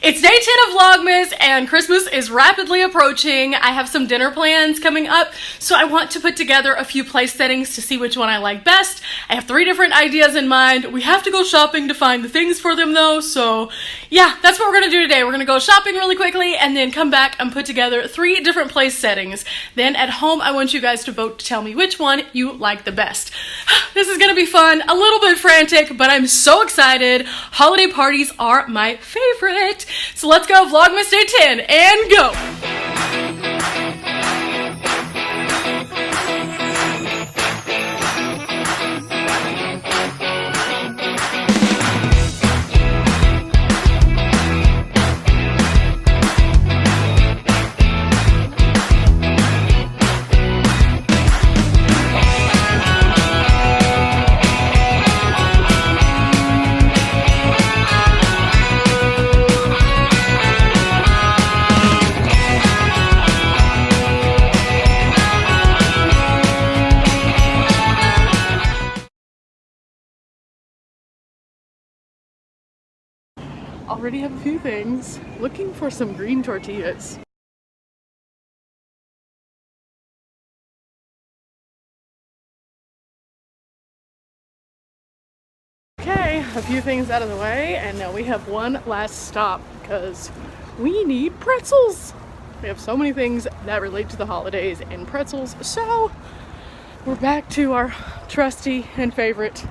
It's day 10 of Vlogmas and Christmas is rapidly approaching. I have some dinner plans coming up, so I want to put together a few place settings to see which one I like best. I have 3 different ideas in mind. We have to go shopping to find the things for them though, so yeah, that's what we're gonna do today. We're gonna go shopping really quickly and then come back and put together 3 different place settings. Then at home, I want you guys to vote to tell me which one you like the best. This is gonna be fun, a little bit frantic, but I'm so excited. Holiday parties are my favorite. So let's go Vlogmas Day 10 and go! Already have a few things. Looking for some green tortillas. Okay, a few things out of the way, and now we have one last stop because we need pretzels. We have so many things that relate to the holidays and pretzels, so we're back to our trusty and favorite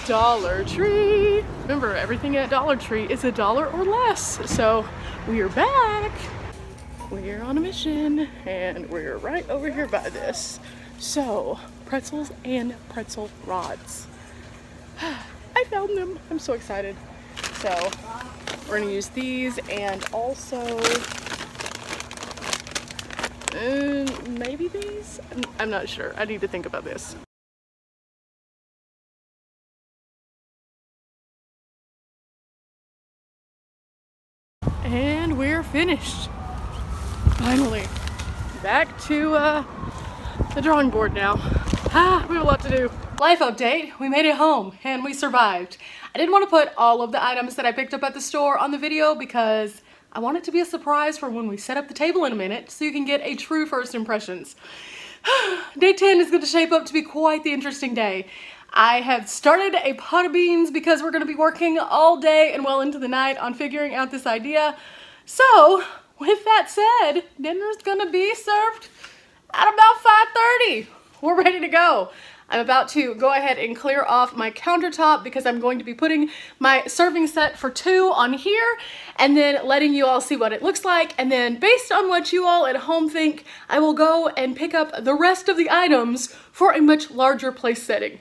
Dollar Tree. Remember, everything at Dollar Tree is $1 or less. So we are back. We're on a mission and we're right over here by this. So pretzels and pretzel rods. I found them. I'm so excited. So we're gonna use these and also maybe these? I'm not sure. I need to think about this. And we're finished. Finally. Back to the drawing board now. We have a lot to do. Life update. We made it home and we survived. I didn't want to put all of the items that I picked up at the store on the video because I want it to be a surprise for when we set up the table in a minute so you can get a true first impressions. Day 10 is going to shape up to be quite the interesting day. I have started a pot of beans because we're going to be working all day and well into the night on figuring out this idea. So, with that said, dinner's going to be served at about 5:30. We're ready to go. I'm about to go ahead and clear off my countertop because I'm going to be putting my serving set for 2 on here and then letting you all see what it looks like. And then based on what you all at home think, I will go and pick up the rest of the items for a much larger place setting.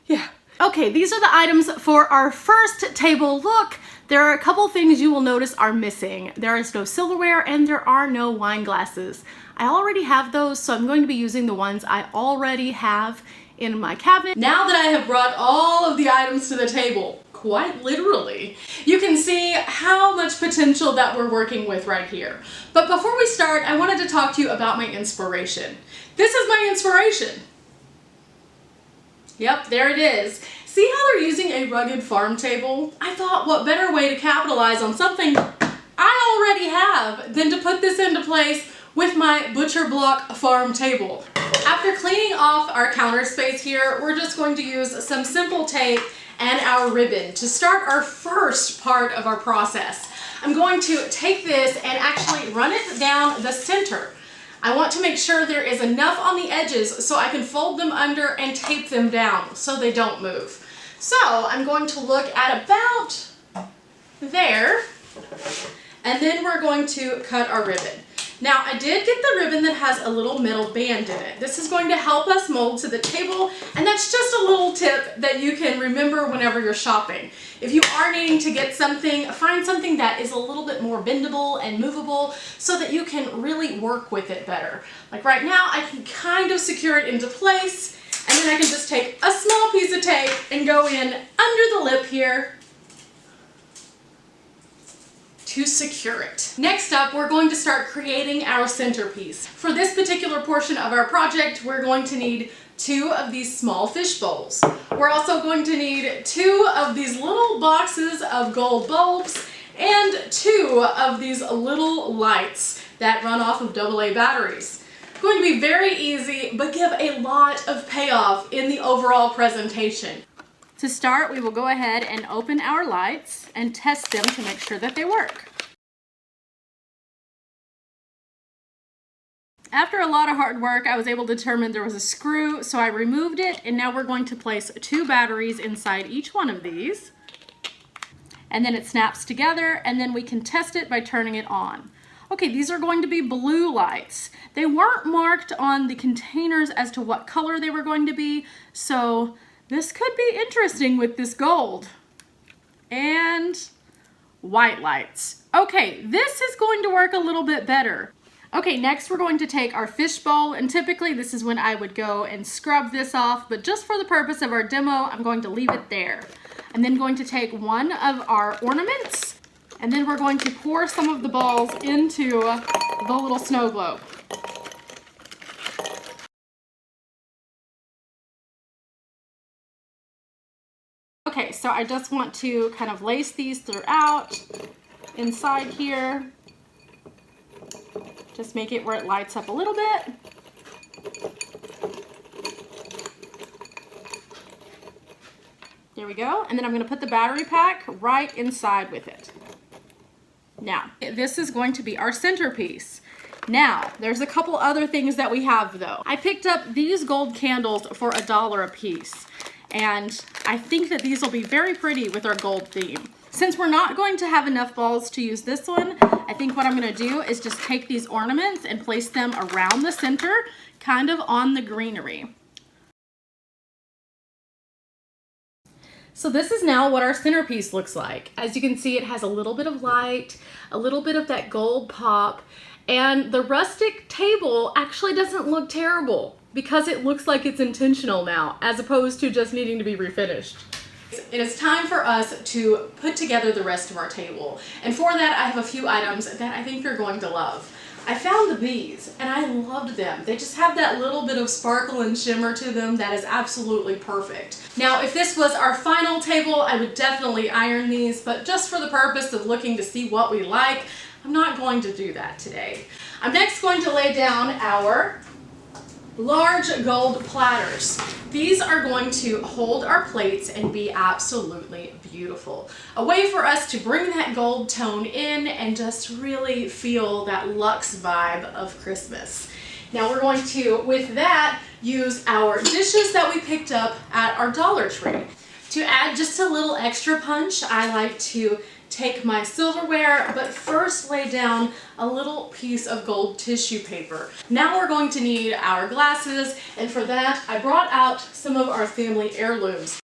Yeah. Okay, these are the items for our first table look. There are a couple things you will notice are missing. There is no silverware and there are no wine glasses. I already have those, so I'm going to be using the ones I already have in my cabinet. Now that I have brought all of the items to the table, quite literally, you can see how much potential that we're working with right here. But before we start, I wanted to talk to you about my inspiration. This is my inspiration. Yep, there it is. See how they're using a rugged farm table? I thought, what better way to capitalize on something I already have than to put this into place with my butcher block farm table. After cleaning off our counter space here, we're just going to use some simple tape and our ribbon to start our first part of our process. I'm going to take this and actually run it down the center. I want to make sure there is enough on the edges so I can fold them under and tape them down so they don't move. So I'm going to look at about there, and then we're going to cut our ribbon. Now I did get the ribbon that has a little metal band in it. This is going to help us mold to the table, and that's just a little tip that you can remember whenever you're shopping. If you are needing to get something, find something that is a little bit more bendable and movable so that you can really work with it better. Like right now, I can kind of secure it into place, and then I can just take a small piece of tape and go in under the lip here to secure it. Next up, we're going to start creating our centerpiece. For this particular portion of our project, we're going to need 2 of these small fish bowls. We're also going to need 2 of these little boxes of gold bulbs and 2 2 of these little lights that run off of AA batteries. Going to be very easy, but give a lot of payoff in the overall presentation. To start, we will go ahead and open our lights and test them to make sure that they work. After a lot of hard work, I was able to determine there was a screw, so I removed it, and now we're going to place 2 batteries inside each one of these. And then it snaps together, and then we can test it by turning it on. Okay, these are going to be blue lights. They weren't marked on the containers as to what color they were going to be, so this could be interesting with this gold. And white lights. Okay, this is going to work a little bit better. Okay, next we're going to take our fishbowl, and typically this is when I would go and scrub this off, but just for the purpose of our demo, I'm going to leave it there. I'm then going to take one of our ornaments, and then we're going to pour some of the balls into the little snow globe. Okay, so I just want to kind of lace these throughout inside here. Just make it where it lights up a little bit. There we go. And then I'm going to put the battery pack right inside with it. Now, this is going to be our centerpiece. Now, there's a couple other things that we have though. I picked up these gold candles for $1 a piece, and I think that these will be very pretty with our gold theme. Since we're not going to have enough balls to use this one, I think what I'm going to do is just take these ornaments and place them around the center, kind of on the greenery. So this is now what our centerpiece looks like. As you can see, it has a little bit of light, a little bit of that gold pop, and the rustic table actually doesn't look terrible because it looks like it's intentional now, as opposed to just needing to be refinished. It is time for us to put together the rest of our table. And for that, I have a few items that I think you're going to love. I found the bees and I loved them. They just have that little bit of sparkle and shimmer to them that is absolutely perfect. Now, if this was our final table, I would definitely iron these, but just for the purpose of looking to see what we like, I'm not going to do that today. I'm next going to lay down our large gold platters. These are going to hold our plates and be absolutely beautiful. A way for us to bring that gold tone in and just really feel that luxe vibe of Christmas. Now we're going to, with that, use our dishes that we picked up at our Dollar Tree. To add just a little extra punch, I like to take my silverware, but first lay down a little piece of gold tissue paper. Now we're going to need our glasses, and for that I brought out some of our family heirlooms.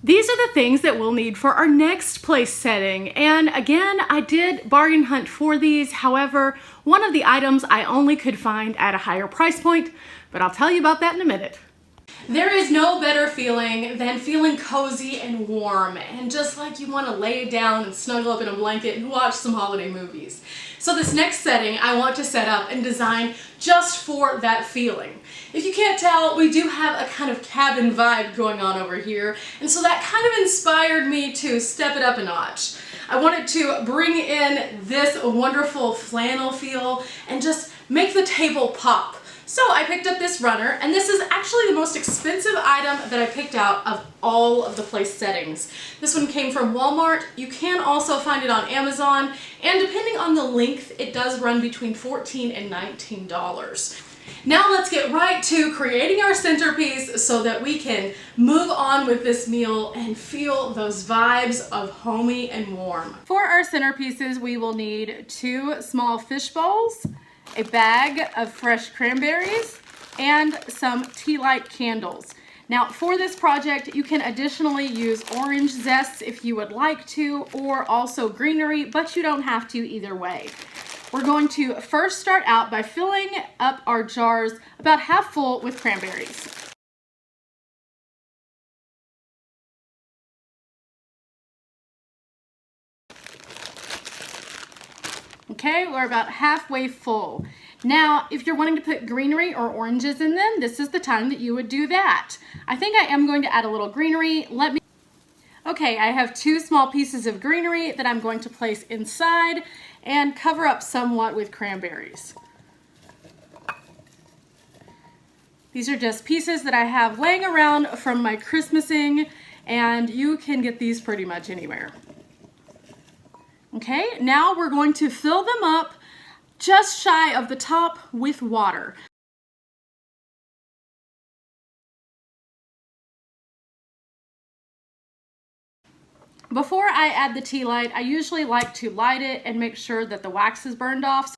These are the things that we'll need for our next place setting. And again, I did bargain hunt for these. However, one of the items I only could find at a higher price point, but I'll tell you about that in a minute. There is no better feeling than feeling cozy and warm and just like you want to lay down and snuggle up in a blanket and watch some holiday movies. So this next setting I want to set up and design just for that feeling. If you can't tell, we do have a kind of cabin vibe going on over here, and so that kind of inspired me to step it up a notch. I wanted to bring in this wonderful flannel feel and just make the table pop. So I picked up this runner, and this is actually the most expensive item that I picked out of all of the place settings. This one came from Walmart. You can also find it on Amazon, and depending on the length, it does run between $14 and $19. Now let's get right to creating our centerpiece so that we can move on with this meal and feel those vibes of homey and warm. For our centerpieces, we will need 2 small fish bowls, a bag of fresh cranberries, and some tea light candles. Now for this project, you can additionally use orange zest if you would like to, or also greenery, but you don't have to either way. We're going to first start out by filling up our jars about half full with cranberries. Okay, we're about halfway full. Now, if you're wanting to put greenery or oranges in them, this is the time that you would do that. I think I am going to add a little greenery. Okay, I have 2 small pieces of greenery that I'm going to place inside and cover up somewhat with cranberries. These are just pieces that I have laying around from my Christmasing, and you can get these pretty much anywhere. Okay, now we're going to fill them up just shy of the top with water. Before I add the tea light, I usually like to light it and make sure that the wax is burned off.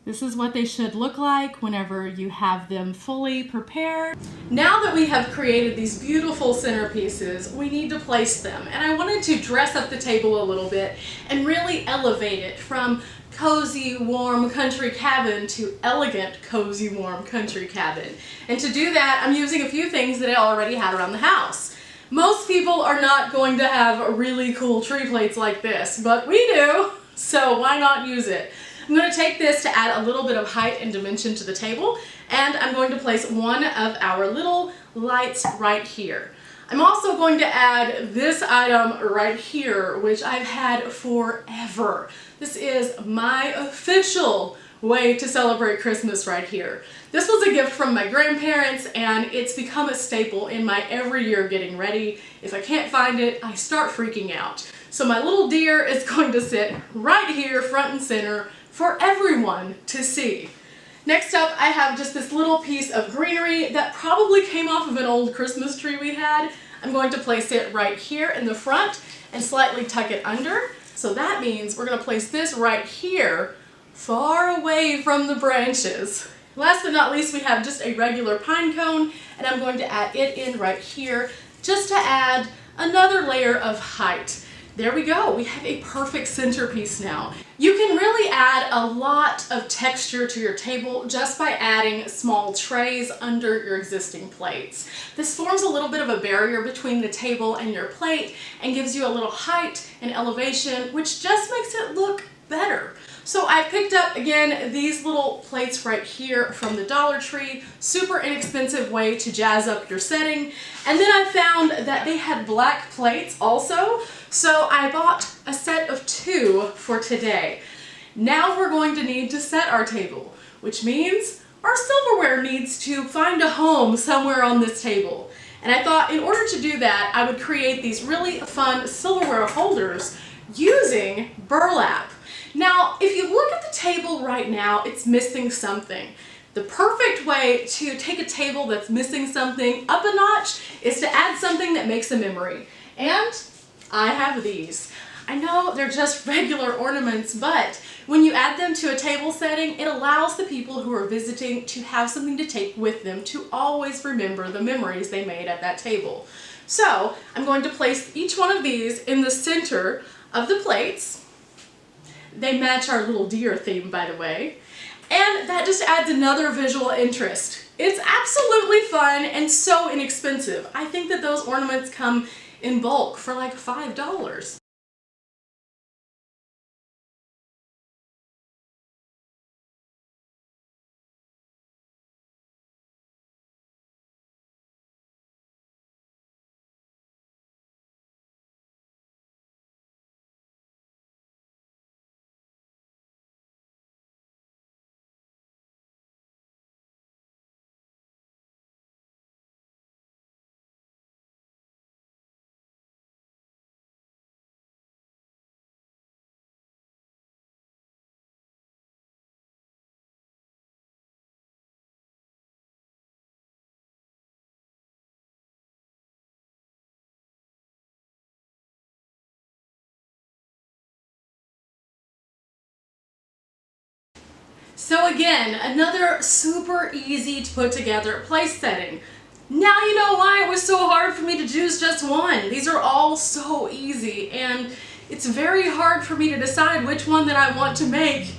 This is what they should look like whenever you have them fully prepared. Now that we have created these beautiful centerpieces, we need to place them. And I wanted to dress up the table a little bit and really elevate it from cozy, warm country cabin to elegant, cozy, warm country cabin. And to do that, I'm using a few things that I already had around the house. Most people are not going to have really cool tree plates like this, but we do, so why not use it? I'm going to take this to add a little bit of height and dimension to the table, and I'm going to place one of our little lights right here. I'm also going to add this item right here, which I've had forever. This is my official way to celebrate Christmas right here. This was a gift from my grandparents, and it's become a staple in my every year getting ready. If I can't find it, I start freaking out. So my little deer is going to sit right here front and center for everyone to see. Next up, I have just this little piece of greenery that probably came off of an old Christmas tree we had. I'm going to place it right here in the front and slightly tuck it under. So that means we're going to place this right here, far away from the branches. Last but not least, we have just a regular pine cone, and I'm going to add it in right here just to add another layer of height. There we go, we have a perfect centerpiece now. You can really add a lot of texture to your table just by adding small trays under your existing plates. This forms a little bit of a barrier between the table and your plate and gives you a little height and elevation, which just makes it look better. So I picked up, again, these little plates right here from the Dollar Tree. Super inexpensive way to jazz up your setting. And then I found that they had black plates also, so I bought a set of 2 for today. Now we're going to need to set our table, which means our silverware needs to find a home somewhere on this table. And I thought in order to do that, I would create these really fun silverware holders using burlap. Now, if you look at the table right now, it's missing something. The perfect way to take a table that's missing something up a notch is to add something that makes a memory. And I have these. I know they're just regular ornaments, but when you add them to a table setting, it allows the people who are visiting to have something to take with them to always remember the memories they made at that table. So I'm going to place each one of these in the center of the plates. They match our little deer theme, by the way. And that just adds another visual interest. It's absolutely fun and so inexpensive. I think that those ornaments come in bulk for like $5. So again, another super easy to put together place setting. Now you know why it was so hard for me to choose just one. These are all so easy, and it's very hard for me to decide which one that I want to make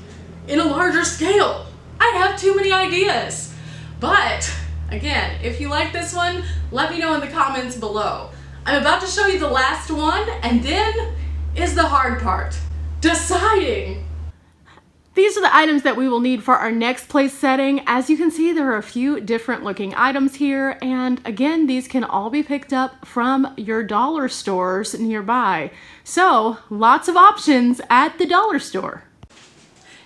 in a larger scale. I have too many ideas. But again, if you like this one, let me know in the comments below. I'm about to show you the last one, and then is the hard part, deciding. These are the items that we will need for our next place setting. As you can see, there are a few different looking items here. And again, these can all be picked up from your dollar stores nearby. So lots of options at the dollar store.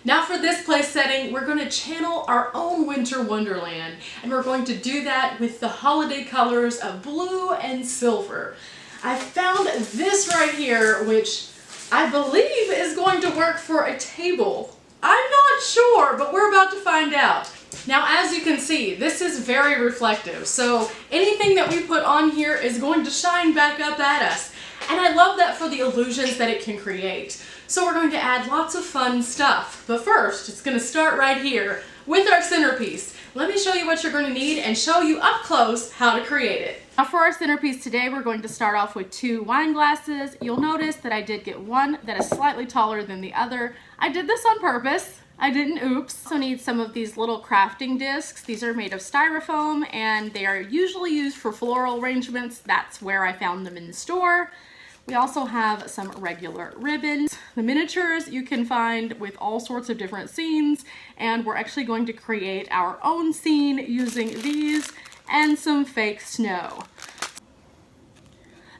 Now for this place setting, we're going to channel our own winter wonderland. And we're going to do that with the holiday colors of blue and silver. I found this right here, which I believe is going to work for a table. I'm not sure, but we're about to find out. Now, as you can see, this is very reflective, so anything that we put on here is going to shine back up at us. And I love that for the illusions that it can create. So we're going to add lots of fun stuff. But first, it's going to start right here with our centerpiece. Let me show you what you're going to need and show you up close how to create it. Now for our centerpiece today, we're going to start off with 2 wine glasses. You'll notice that I did get one that is slightly taller than the other. I did this on purpose. I didn't oops. Also need some of these little crafting discs. These are made of styrofoam and they are usually used for floral arrangements. That's where I found them in the store. We also have some regular ribbons. The miniatures you can find with all sorts of different scenes, and we're actually going to create our own scene using these and some fake snow.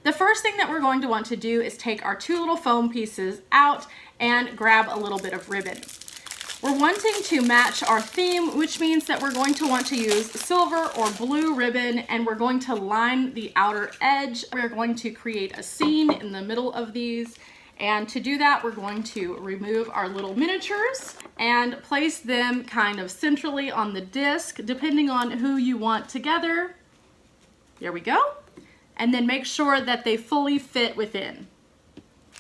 The first thing that we're going to want to do is take our 2 little foam pieces out and grab a little bit of ribbon. We're wanting to match our theme, which means that we're going to want to use silver or blue ribbon, and we're going to line the outer edge. We're going to create a scene in the middle of these, and to do that, we're going to remove our little miniatures and place them kind of centrally on the disc, depending on who you want together. There we go. And then make sure that they fully fit within.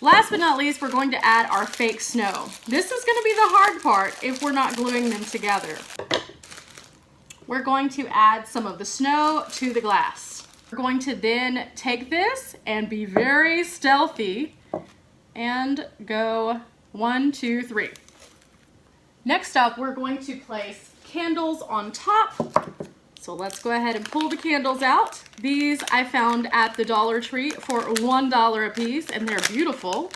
Last but not least, we're going to add our fake snow. This is going to be the hard part if we're not gluing them together. We're going to add some of the snow to the glass. We're going to then take this and be very stealthy and go 1, 2, 3. Next up, we're going to place candles on top. So let's go ahead and pull the candles out. These I found at the Dollar Tree for $1 a piece, and they're beautiful.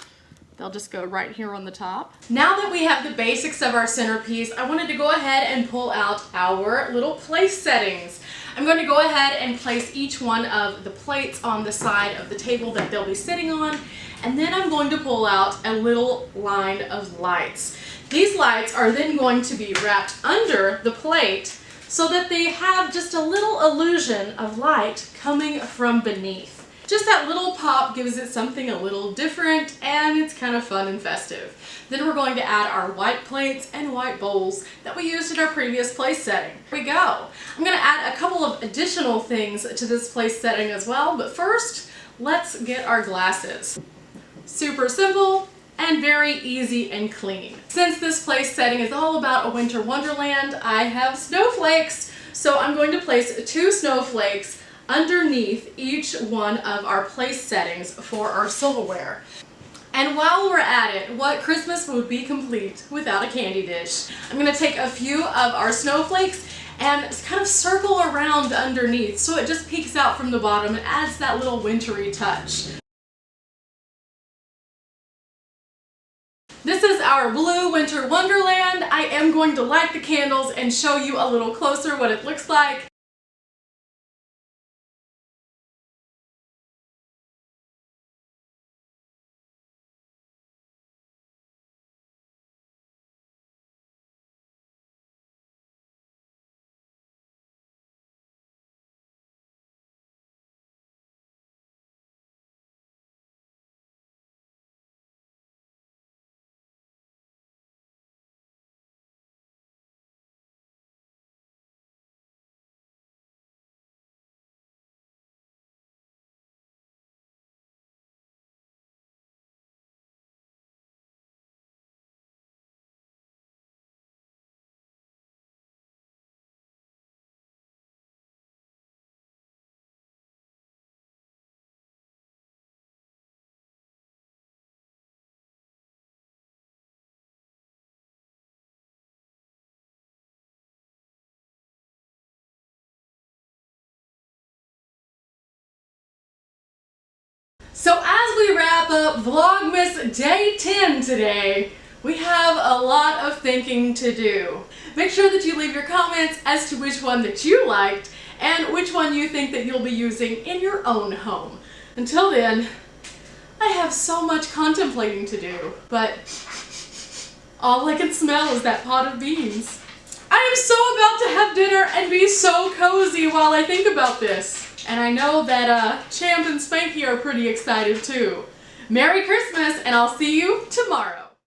They'll just go right here on the top. Now that we have the basics of our centerpiece, I wanted to go ahead and pull out our little place settings. I'm going to go ahead and place each one of the plates on the side of the table that they'll be sitting on, and then I'm going to pull out a little line of lights. These lights are then going to be wrapped under the plate so that they have just a little illusion of light coming from beneath. Just that little pop gives it something a little different, and it's kind of fun and festive. Then we're going to add our white plates and white bowls that we used in our previous place setting. Here we go. I'm going to add a couple of additional things to this place setting as well, but first, let's get our glasses. Super simple and very easy and clean. Since this place setting is all about a winter wonderland, I have snowflakes. So I'm going to place 2 snowflakes underneath each one of our place settings for our silverware. And while we're at it, what Christmas would be complete without a candy dish? I'm going to take a few of our snowflakes and kind of circle around underneath so it just peeks out from the bottom and adds that little wintry touch. This is our blue winter wonderland. I am going to light the candles and show you a little closer what it looks like. So as we wrap up Vlogmas Day 10 today, we have a lot of thinking to do. Make sure that you leave your comments as to which one that you liked and which one you think that you'll be using in your own home. Until then, I have so much contemplating to do, but all I can smell is that pot of beans. I am so about to have dinner and be so cozy while I think about this. And I know that Champ and Spanky are pretty excited too. Merry Christmas, and I'll see you tomorrow.